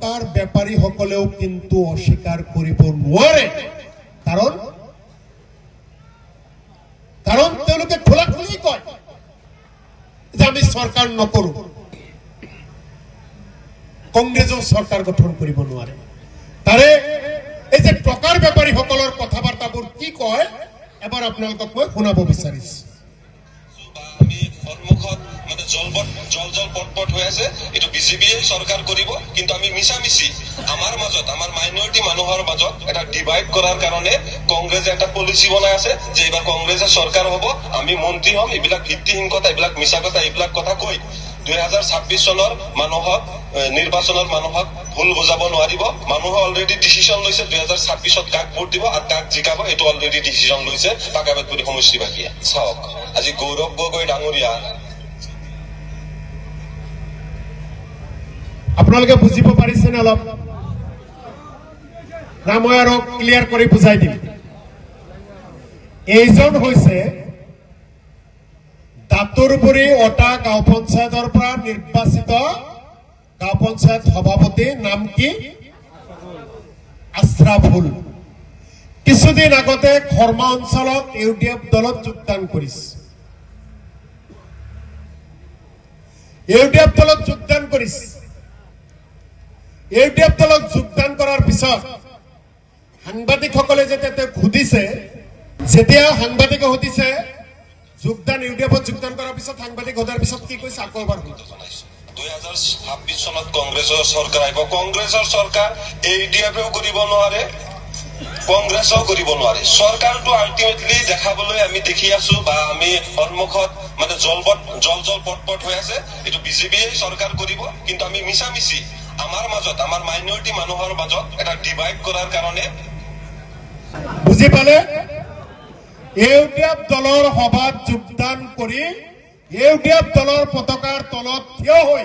টকাৰ বেপাৰীসকলেও কিন্তু অস্বীকাৰ কৰিব নোৱাৰে কাৰণ তেওঁলোকে খোলাখুলি কয় যে আমি চৰকাৰ নকৰো কংগ্ৰেছও চৰকাৰ গঠন কৰিব নোৱাৰে তাৰে এই যে টকাৰ বেপাৰীসকলৰ কথাবাৰ্তাবোৰ কি কয় এবাৰ আপোনালোকক মই শুনাব বিচাৰিছো আমি সন্মুখত মানে জল পটপট হৈ আছে এইটো বিজেপিয়ে চৰকাৰ কৰিব কিন্তু আমি মিছামিছি আমাৰ মাজত আমাৰ মাইনৰিটি মানুহৰ মাজত এটা ডিভাইড কৰাৰ কাৰণে কংগ্ৰেছে এটা পলিচি বনাই আছে যে এইবাৰ কংগ্ৰেছৰ চৰকাৰ হ'ব আমি মন্ত্ৰী হ'ম এইবিলাক ভিত্তিহীন কথা এইবিলাক মিছা কথা এইবিলাক কথা কৈ 2026 চনৰ মানুহক নিৰ্বাচনৰ মানুহক ভুল বুজাব নোৱাৰিব মানুহে অলৰেডি ডিচিশন লৈছে 2026ত কাক ভোট দিব আৰু কাক জিকাব এইটো অলৰেডি ডিচিশন লৈছে পাকাবেতপুৰী সমষ্টিবাসীয়ে চাওক আজি গৌৰৱ গগৈ ডাঙৰীয়া আপোনালোকে বুজিব পাৰিছেনে অলপ না মই আৰু ক্লিয়াৰ কৰি বুজাই দিম এইজন হৈছে দাঁতৰবুৰী অটা গাঁও পঞ্চায়তৰ পৰা নিৰ্বাচিত গাঁও পঞ্চায়ত সভাপতি নাম কি আশ্ৰাফুল কিছুদিন আগতে খৰ্মা অঞ্চলত ইউডিএফ দলত যোগদান কৰিছে ইউডিএফ দলত যোগদান কৰাৰ পিছত সাংবাদিকসকলে যেতিয়া সুধিছে যেতিয়া সাংবাদিকে সুধিছে যোগদান ইউডিএফত যোগদান কৰাৰ পিছত সাংবাদিক সোধাৰ পিছত কি কৈছে আকৌ এবাৰ জনাইছো 2026 চনত কংগ্ৰেছৰ চৰকাৰ আহিব কংগ্ৰেছৰ চৰকাৰ ইউডিএফেও কৰিব নোৱাৰে কংগ্ৰেছও কৰিব নোৱাৰে চৰকাৰটো আল্টিমেটলি দেখাবলৈ আমি দেখি আছো বা আমি সন্মুখত মানে জল পটপট হৈ আছে এইটো বিজেপিয়ে চৰকাৰ কৰিব কিন্তু আমি মিছামিছি আমাৰ মাজত আমাৰ মাইনৰিটি মানুহৰ মাজত এটা ডিভাইড কৰাৰ কাৰণে বুজি পালে ইউডিএফ দলৰ সভাত যোগদান কৰি ইউডিএফ দলৰ পতাকাৰ তলত থিয় হৈ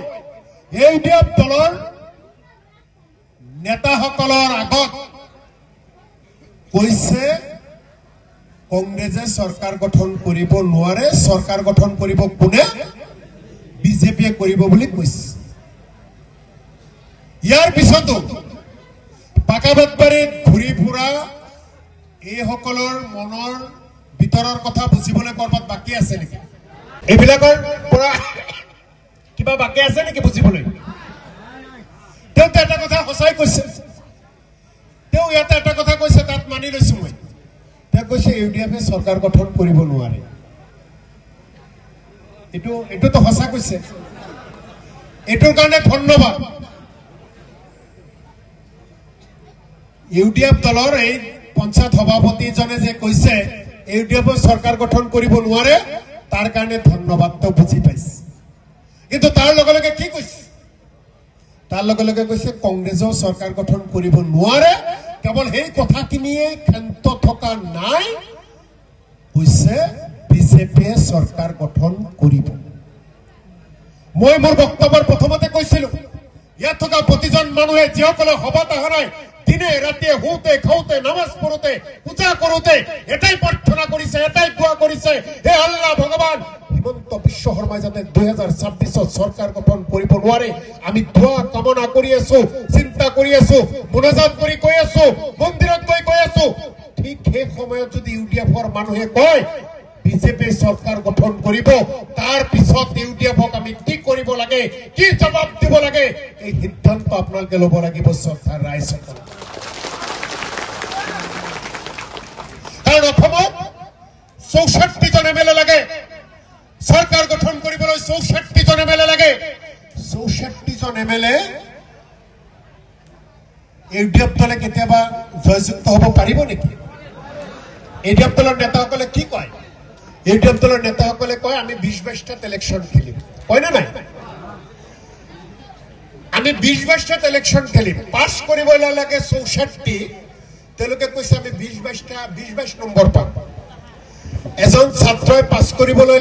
ইউডিএফ দলৰ নেতাসকলৰ আগত কৈছে কংগ্ৰেছে চৰকাৰ গঠন কৰিব নোৱাৰে চৰকাৰ গঠন কৰিব কোনে বিজেপিয়ে কৰিব বুলি কৈছে ইয়াৰ পিছতো পাকাবেতবাৰীত ঘূৰি ফুৰা এইসকলৰ মনৰ ভিতৰৰ কথা বুজিবলৈ কৰবাত বাকী আছে নেকি এইবিলাকৰ পৰা কিবা বাকী আছে নেকি বুজিবলৈ তেওঁ এটা কথা সঁচাই কৈছে তেওঁ ইয়াতে এটা কথা কৈছে তাত মানি লৈছো মই তেওঁ কৈছে ইউডিএফে চৰকাৰ গঠন কৰিব নোৱাৰে এইটোতো সঁচা কৈছে এইটোৰ কাৰণে ধন্যবাদ ইউডিএফ দলৰ এই পঞ্চায়ত সভাপতিজনে যে কৈছে ইউডিএফে চৰকাৰ গঠন কৰিব নোৱাৰে তাৰ কাৰণে ধন্যবাদটো বুজি পাইছে কিন্তু তাৰ লগে লগে কি কৈছে তাৰ লগে লগে কৈছে কংগ্ৰেছেও চৰকাৰ গঠন কৰিব নোৱাৰে কেৱল সেই কথাখিনিয়ে ক্ষান্ত থকা নাই কৈছে বিজেপিয়ে চৰকাৰ গঠন কৰিব মই মোৰ বক্তব্যৰ প্ৰথমতে কৈছিলো ইয়াত থকা প্ৰতিজন মানুহে যিসকলে সভাত অহা নাই দিনে ৰাতিয়ে শুতে খাওঁতে নামাজ পঢ়োতে পূজা কৰোতে এটাই প্ৰাৰ্থনা কৰিছে এটাই দোৱা কৰিছে হে আল্লাহ ভগৱান হিমন্ত বিশ্ব শৰ্মাই যাতে 2026 চৰকাৰ গঠন কৰিব নোৱাৰে আমি দোৱা কামনা কৰি আছো চিন্তা কৰি আছো মুনাজাত কৰি কৈ আছো মন্দিৰত গৈ কৈ আছো ঠিক সেই সময়ত যদি ইউডিএফৰ মানুহে কয় বিজেপি চৰকাৰ গঠন কৰিব তাৰ পিছত ইউডিএফক আমি কি কৰিব লাগে কি জবাব দিব লাগে এই সিদ্ধান্ত আপোনালোকে ল'ব লাগিব চৰকাৰ ৰাইজসকল কাৰণ অসমত 64 জন এমএলএ লাগে চৰকাৰ গঠন কৰিবলৈ 64 জন এমএলএ লাগে 64 জন এমএলএ ইউডিএফ দলে কেতিয়াবা জয়যুক্ত হ'ব পাৰিব নেকি ইউডিএফ দলৰ নেতাসকলে কি কয় ইউডিএফ দলৰ নেতাসকলে কয় আমি 20-22টা ইলেকশ্যন খেলিম কয় না নাই আমি 20-22টা ইলেকশ্যন খেলিম পাছ কৰিবলৈ লাগে 64 তেওঁলোকে কৈছে আমি 20-22 নম্বৰ পাম এজন ছাত্ৰই পাছ কৰিবলৈ